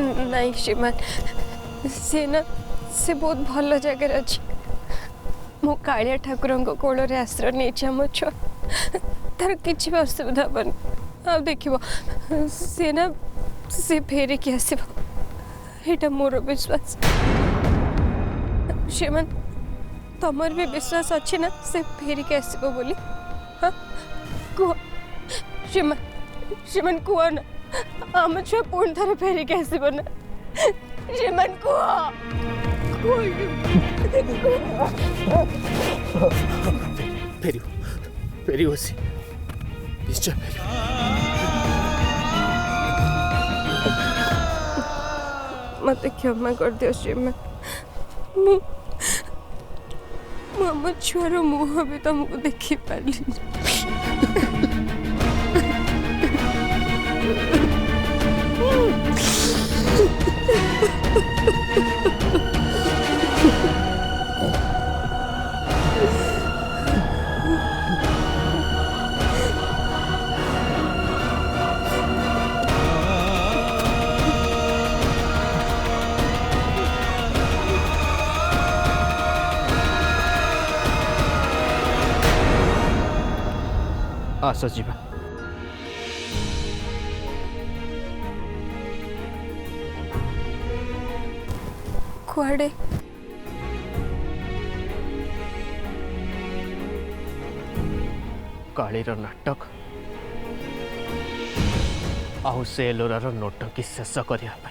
नहीं श्रीमान सी ना से बहुत भल जगार अच्छी मो कालिया ठाकुर कोल आश्रय नहीं आम छुआ तार कि असुविधा हेनी आ देख सी ना से फेरिकी आसब यहाँ मोर विश्वास श्रीमान तमर भी विश्वास अच्छी ना से फेरिकी आसब बोली हाँ कह श्रीमान श्रीमान कह ना आम छुआ पुणी थे फेरिकी आसब ना श्रीमान कह फेरी फेरी सी निश्चय फेरी मत क्षमा कर दियो श्रीमान मो छुआर मुह भी तुमको देखी पारि आस जीवा कुआडे कालीर नाटक आउ से एलोरार नोटंकी शेष करने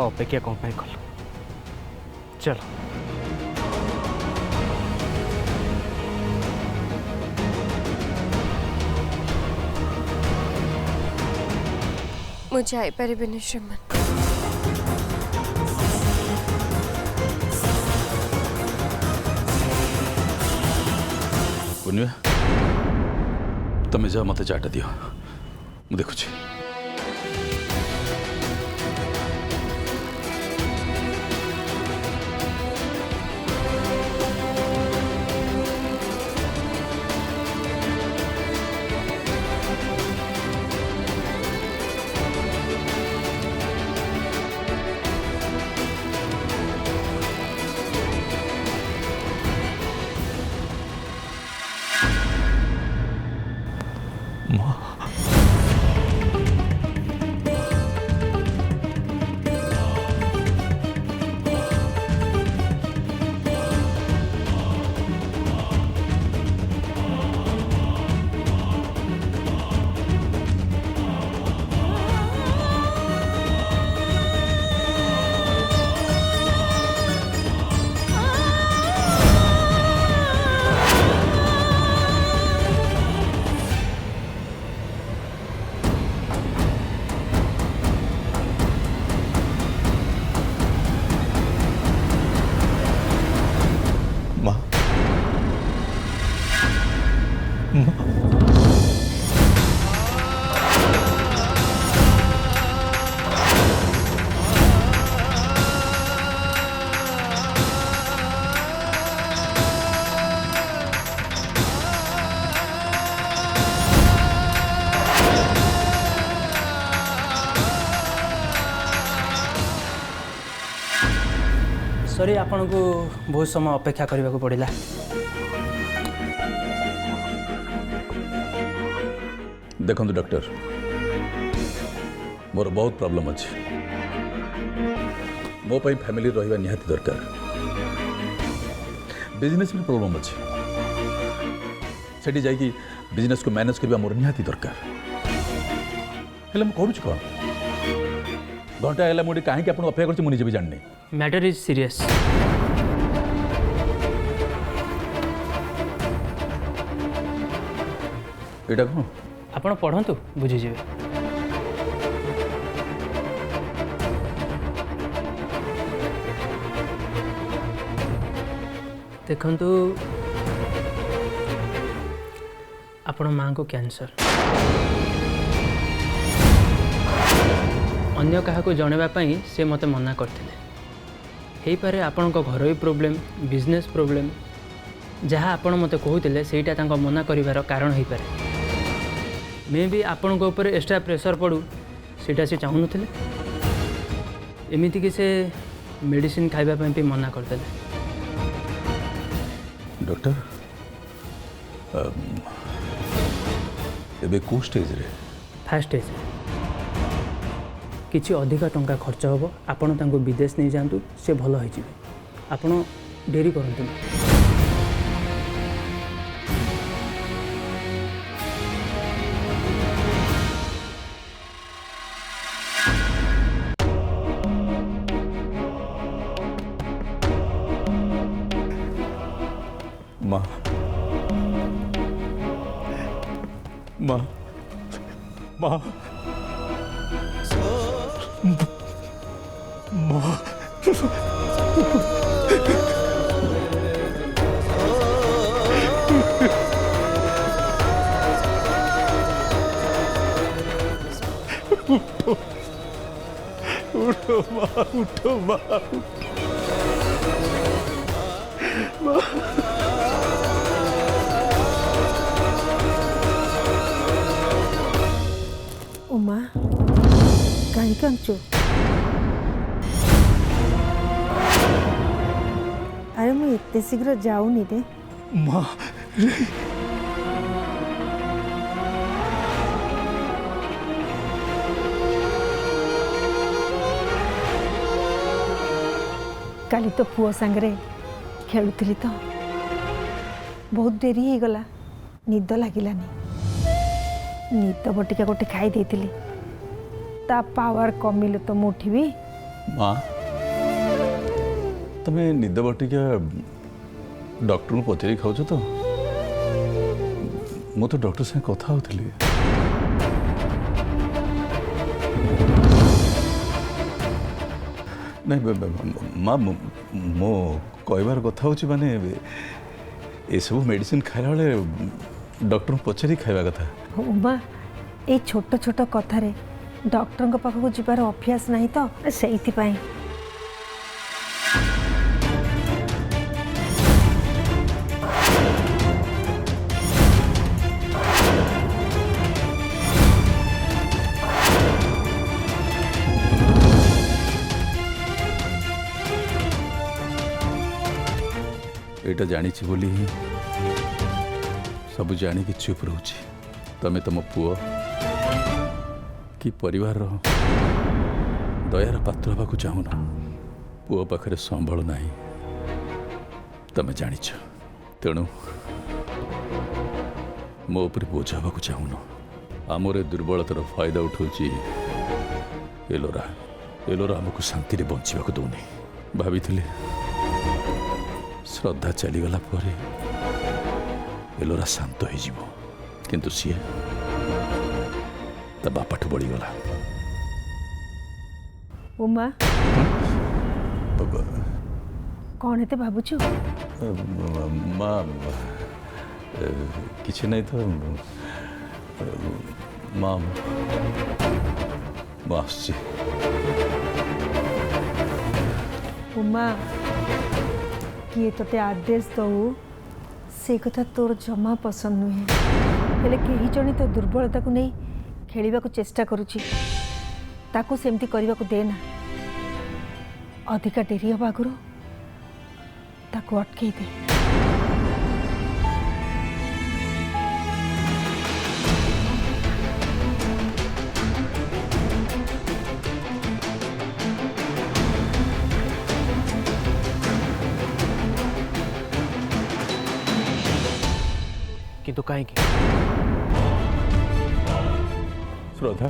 अपेक्षा कौन कल चलो मुझे आई पारे श्रीमान पुण्य तुम्हें जा मत चाटा दियो मु देखुची सॉरी आपन को बहुत समय अपेक्षा करने को पड़ा देखो डॉक्टर मोर बहुत प्रॉब्लम अच्छे मो पाई फैमिली रहिबा निहाती दरकार बिजनेस में प्रॉब्लम अच्छे सेठी जाइए बिजनेस को मैनेज करबा मोर निहाती दरकार हेले मु करूछ कोन घंटा है मुझे कहीं आप अपेक्षा कर मुझे भी जाननी मैटर इज सीरियस यहाँ कौन आपण पढ़ंतु बुझीजे देखंतु आपण मां को कैंसर अन्य क्या जनवाई से मत मना करते हो पारे आपण घरोई प्रोब्लेम बिजनेस प्रोब्लेम जहाँ आपण मते कहूतिले सेटा तांको मना करिवार कारण हो पारे मे भी आपण ऊपर एक्स्ट्रा प्रेशर पड़ू सेटा से चाहू नथिले एमिति कि से मेडिसिन खाइबा ପାଇଁ भी मना करदेले। डॉक्टर एबे को स्टेज रे फास्ट स्टेज किछि अधिक टंका खर्च होबो आपण तांको विदेश नहीं जांतु से भल होई जिवे आपण डेरी करंतु माँ माँ माँ माँ उठो माँ उठो माँ उमा कहीं कांचो अरे मुझे एते शीघ्र जाऊनी रे माँ काली तो पुओ सांगरे खेलुथिली तो बहुत डेरी हो गला निद लागिलानी निद बटिका गोटे खाई देथिली ता पावर कमिले तो मु उठिबी। माँ तमें निद बटिका डॉक्टर को पचारि खाऊ तो मु तो डॉक्टर से कथा होथली नहीं माँ मो कहबार कथा होची माने ए सब मेडिसिन खाइला बेले डॉक्टर को पचारि खाइबा कथा। उमा ए छोट छोट कथारे डॉक्टर पाखक जीवार अभ्यास नहीं तो से एटा जानी बोली सब जानी कि चुप रोची तमें तुम पुओ कि परिवार दयार पात्र हवा चाहून पुओ पाखे संबल ना तमें जाच तेणु मो उपर बोझ हवा चाहून आमर दुर्बलतार फायदा उठाऊँ एलोरा एलोरा आमको शांति बंचा दौनी भावी श्रद्धा चलीगला एलोरा शांत हो किंतु सी ता बापाठ बढ़ीगला। उमा कौन है भावुचु माँ किसी नहीं तो माँ माँ उमा किए तोते आदेश दऊ से कथा तोर जमा पसंद नुहे हेले कहीं जने तो दुर्बलता को नहीं खेलिबा को चेष्टा करुची ताको सेमती करबा को देना अधिका डेरी हवा आगुरु ताको अटकई दे। किंतु कहीं श्रद्धा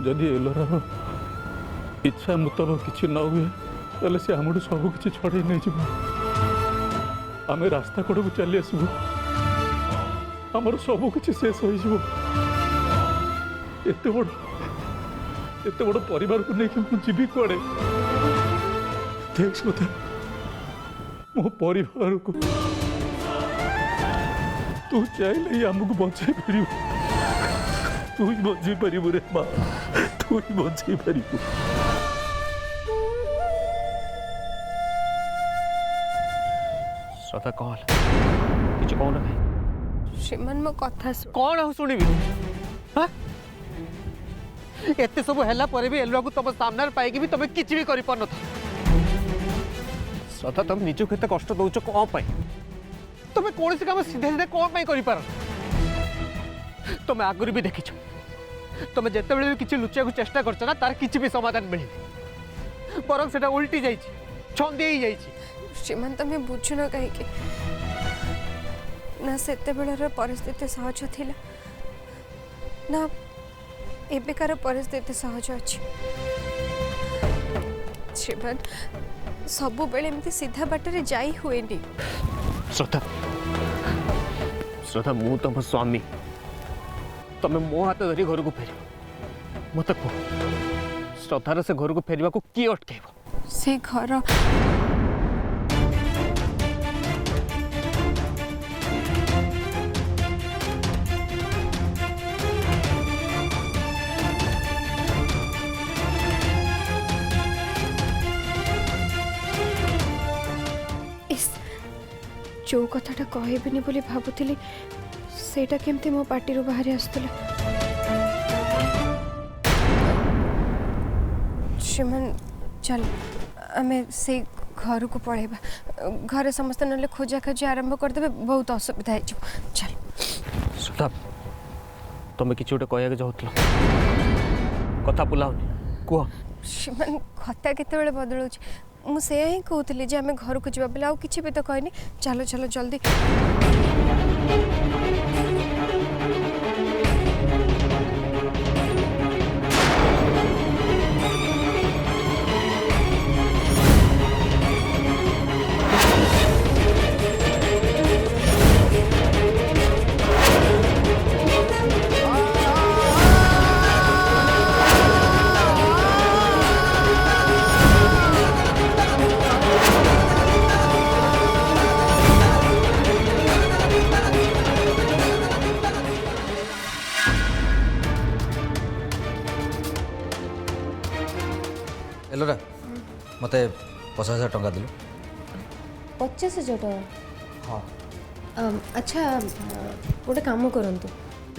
जदि एलोरार इच्छा मुताबक किसी न हुए ताले से आमठू सब किसी छड़े नहीं जीव आम रास्ता कड़ को चली आसबू आमर सब किसी शेष हो एत बड़ परिवार को लेकिन जीवी कड़े देख श्रद्धा मो परिवार को तू चाहिए आमको बचाई पार तू ही बचाई पार रे माँ तू ही बचाई पार श्रद्धा कौन किसी कौन भाई श्रीमान मो कथा सुन कौन हो शुणिबि हाँ एते सब हैला पर भी एलुआ को तुम सामने पाइकी भी तुम किछि भी करि पार न श्रद्धा तुम निजो केते कष्ट दउछ कौन पाई तुम कौन से काम सीधे सीधे कौन पाई करि पार तुम आगुरी भी देखिछ तुम जेते बेले किछि लुचिया को चेष्टा करछ ना तार किछि भी समाधान मिली बरं सेटा उल्टी जाइछि छंदी ही जाइछि श्रीमान तुम्हें बुझुन कहीं ना सेते बेलर परिस्थिति सहज थिला ना एबेकार परिस्थिति सहज अच्छी श्रीमान सबु बेले एमती सीधा बाटरे जाई हुएनी श्रद्धा श्रद्धा मु तुम स्वामी तुम मो हाथ धरी घर को फेर मत कह श्रद्धार से घर को फेरवा को किए अटकेब से घर जो कथाटा कहबेनी बोली भाबुଥିଲି सेटा केमती मो पार्टी बाहरी आसुला श्रीमान चल आमे से घर को पळेबा घरे समस्त नले खोजा खोजी आरंभ कर देबे बहुत असुविधा है चल श्रद्धा तुम किसी गोटे कहया जाऊल कथा बुलाओनी कह श्रीमान कथा केते बदलू मुझे ही कहती जे आम घर को जावा बेले आउ कि भी तो कहनी चलो चलो जल्दी एलोरा मते 50,000 टंका दिलु 50,000 टका हाँ अच्छा गोटे काम करतु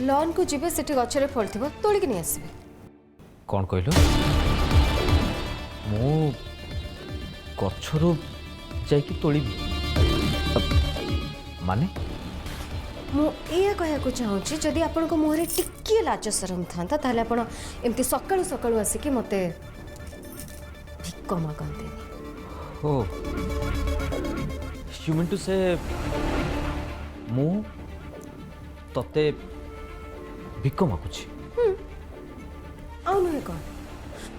लॉन को जीवे से गचरे फल थी तोलिक नहीं आसबे कौन कहलु मु गछरु जाइकी तोलिबी माने मु एया कहया को चाहूची जदि आपन को मुहरे टिकिए लाज शरम थांता ताले आपन एमती सकाळु सकाळु आसी कि मते भिक्क मागंते हो यू मीन टू से मु तते भिक्क मागुची आउ नुहे कौन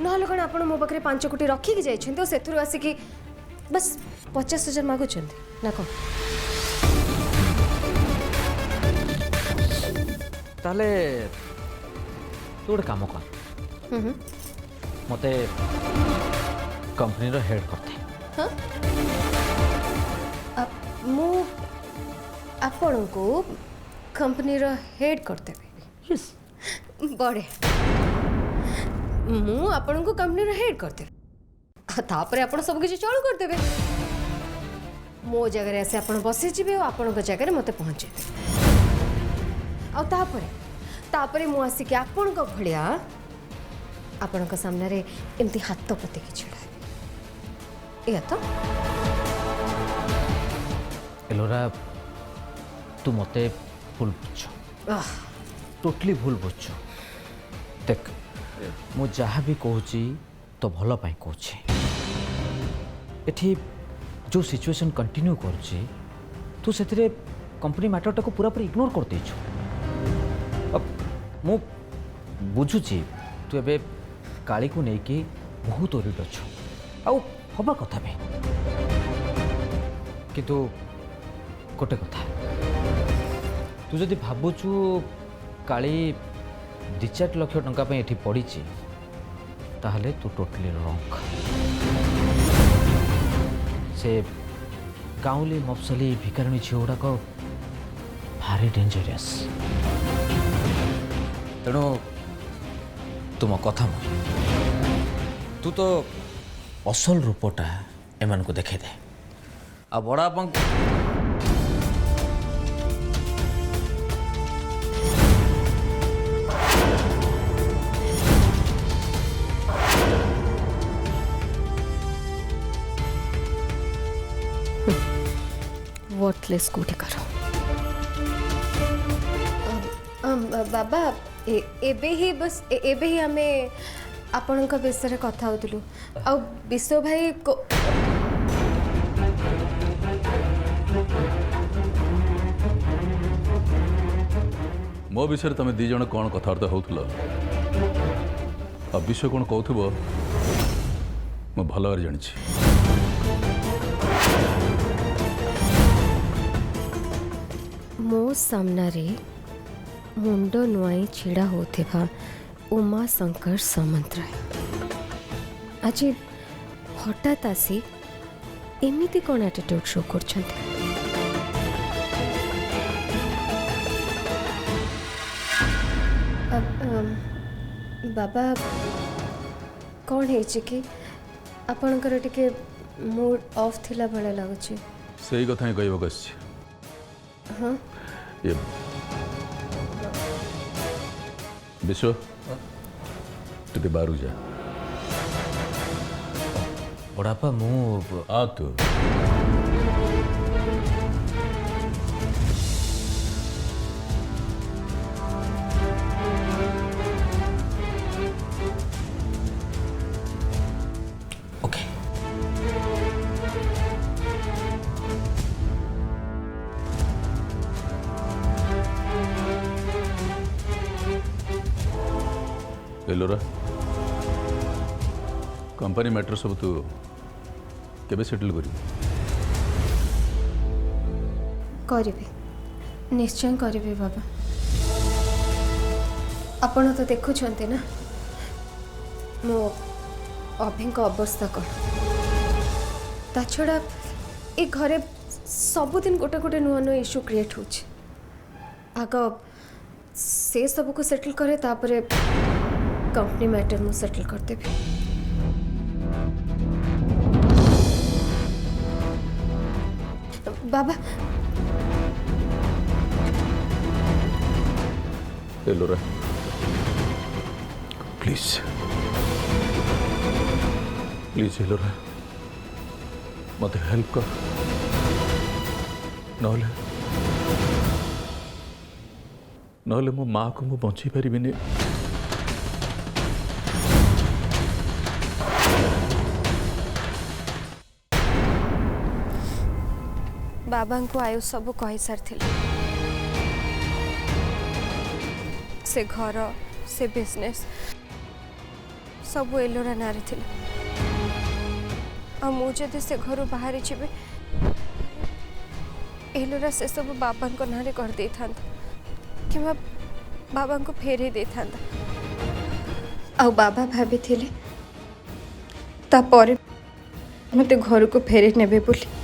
नहले कौन आपन मो पाखरे 5 कोटी रखी कि जाइछन तो सेथुरु आसी कि बस 50,000 मागुछन ना कौन ताले तू गोटे काम कर मते कंपनी रो हेड करते हाँ मु आपन को कंपनी रो हेड करते यस बड़े मु आपन को कंपनी रो हेड करते तापर आपन सब किछ चालू कर देबे मो जगह रे से आपन बसे जिबे आपन को जगह रे मते पहुंचे आ तापरे मु आसिक आपन को भलिया आपन को सामने रे एमती हाथ पते कि छिड़ा ए तो एलोरा तू मते भूल बुझ टोटली भूल बुझ देख मु जहाँ भी कहूँ तो भल पाई कहूँ एठी जो सिचुएशन कंटिन्यू करुच्ची तू से कंपनी मैटरटा को पूरा पूरी इग्नोर कर देछु मु बुझुची तू एबे काली को लेकिन बहुत ओरिड अच्छु आउ हवा कथा भी किंतु गोटे कथा तू जदि भावुचु काली 2-4 लाख टंका पे एठी पड़ी ताहले तू टोटली रंग से गाँवली मफसली भिकारिणी झील गुड़ाक भारी डेंजरियस तेणु तुम कथा मन तू तो असल रूपटा एमान को देखे दे आ बड़ा वर्थलेस कोठी करो बाबा एबे ही बस एबे ही हमें आपणक विषय कथा होतिलु आ विश्व भाई को मो विषय तुम दी जन कौन कथबार्ता होल आ विषय कौन कहूब मु भल भाव जानी मो सामना रे मुंड नुआई छिड़ा होथिबा उमा शंकर सामंतराय आज हठात आसी एमिति कौन एटीट्यूड शो करछन्ते बाबा कौन है कि आपणकर टिके मूड ऑफ थिला भले लागुछि सही कथा ही कहब कस हाँ ये विश्व टिके बाहर जा बड़ापा मु आ तू ओके एलोरा कंपनी मैटर सब तू केबे सेटल करिबे निश्चय करिबे बाबा आपण तो देखुछन्ते ना मो अभिंक अवस्था कौन ता छड़ा ए घरे सबुदिन गोटे गोटे नुआ नुआ इश्यू क्रिएट होछ आग से सब को सेटल करे तापरे कंपनी मैटर मु सेटल कर देबे बाबा एलोरा प्लीज प्लीज एलोरा मत हेल्प कर नहले मो माँ को मु बंची पारिबिनी बाबा को आयु सब कही सारी से घर से बिजनेस सब एलोरा नारी थी मुझे से घर बाहरी जीवे एलोरा से सब बाबा को नारे कर दे था कि बाबा को फेरे दे था आ बाबा भाभी थिले तापर मत घर को फेरे नेबे बोली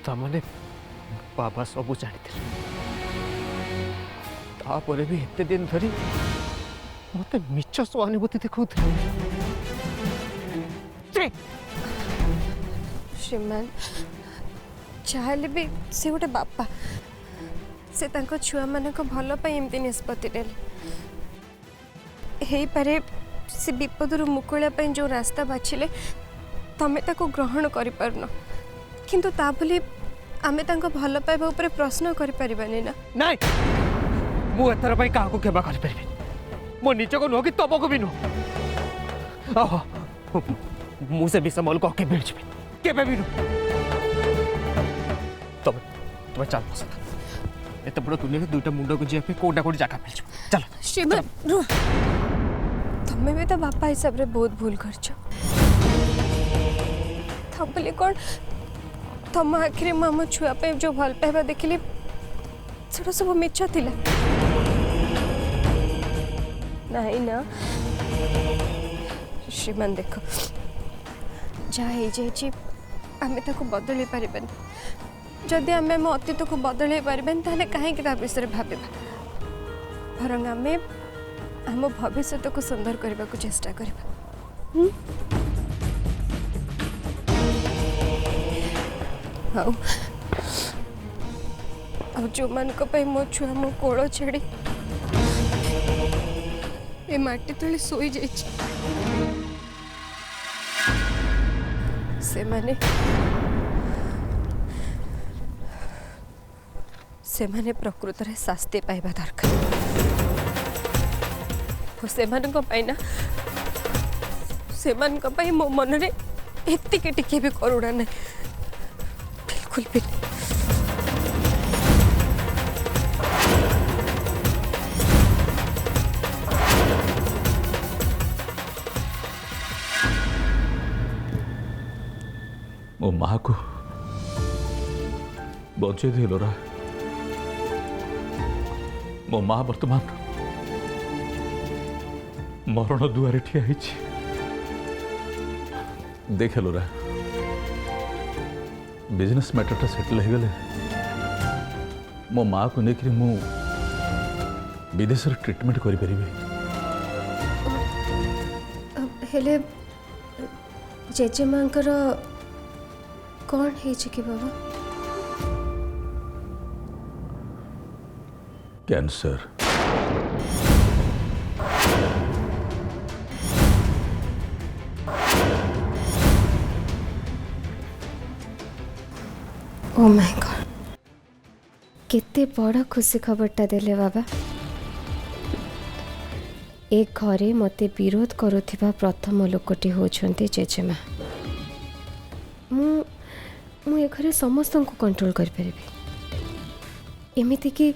तामाने बाबा सबू जानी तापर भी एते दिन धरी मत मिछ सहानुभूति देखा श्रीमान चाहले भी से गोटे बापा से तांको छुआ मान भल एमती निष्पत्ति नेले पारे से विपदर मुकुला जो रास्ता बाछिले तमें ताको ग्रहण कर पारन किंतु ता बोली आमे तांको भल पाइबा ऊपर प्रश्न कर परिबानी ना नहीं मु एथर पई काहा को केबा कर परबे मो निज को नो कि तब को भी नो आहो मु से विषमल को के भेज केबे भी नो तब तब चल पसंद एते बड़ दुनिया दुईटा मुंड को जे पे कोडा कोड जगह मिल चल श्रीमान तमें भी तो बापा हिसाब रे बहुत भूल करछ तब बोली कौन तम आखिरी मामो छुआ पे जो भल पाइबा देखिली सेटा सब मिछ थिला नहीं ना श्रीमान देख जहाँ आमे ताको बदल पारिबानी जदि आमे आम अतीत को बदल पारिबानी ताले कहीं विषय भाविबा बरং आमे आम भविष्य को सुंदर करने को चेष्टा करबा हाँ ଆଉ ଯୋଉମାନଙ୍କ ପାଇଁ ମୋ ଛୁଆ ମୋ କୋଳ ଛାଡ଼ି ଏ ମାଟି ତଳେ ଶୋଇଯାଇଛି ସେମାନେ ପ୍ରକୃତରେ ଶାସ୍ତି ପାଇବା ଦରକାର। ସେମାନଙ୍କ ପାଇଁ ନା ସେମାନଙ୍କ ପାଇଁ ମୋ ମନରେ ଏତିକି ଟିକେ ବି କରୁଣା ନାହିଁ, ବିଲକୁଲ ବି। ମୋ ମାଆକୁ ବଞ୍ଚେଇ ଦେ ଲୋରା। ମୋ ମା ବର୍ତ୍ତମାନ ମରଣ ଦୁଆରେ ଠିଆ ହେଇଛି। ଦେଖ ଲୋରା, ବିଜନେସ୍ ମ୍ୟାଟରଟା ସେଟଲ୍ ହେଇଗଲେ ମୋ ମାଆକୁ ନେଇକରି ମୁଁ ବିଦେଶରେ ଟ୍ରିଟମେଣ୍ଟ କରିପାରିବି। ହେଲେ ଜେଜେମାଙ୍କର କ'ଣ ହେଇଛି କି ବାବା? କ୍ୟାନ୍ସର। ओ माय गॉड, केते बड़ खुशी खबरटा देले बाबा। ए घरे मते विरोध करुथिबा प्रथम लोकटी होछंती जेजेमा। मु ए घरे समस्त को कंट्रोल कर परिबे, एमिति कि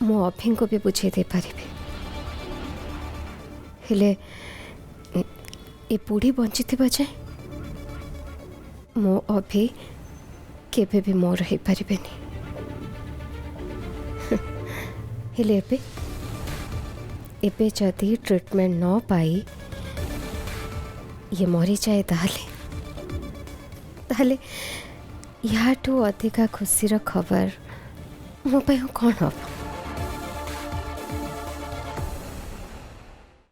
मो अभिं को भी बुझे दे परिबे। हेले ए बुढ़ी बंची थिबा जाए मो अभि केबे भी मोर रही पारिबेनी। हेले एबे जदि ट्रीटमेंट न पाई ये मरी जाए ताहले याठू अधिका खुशीर खबर मो कौन हम?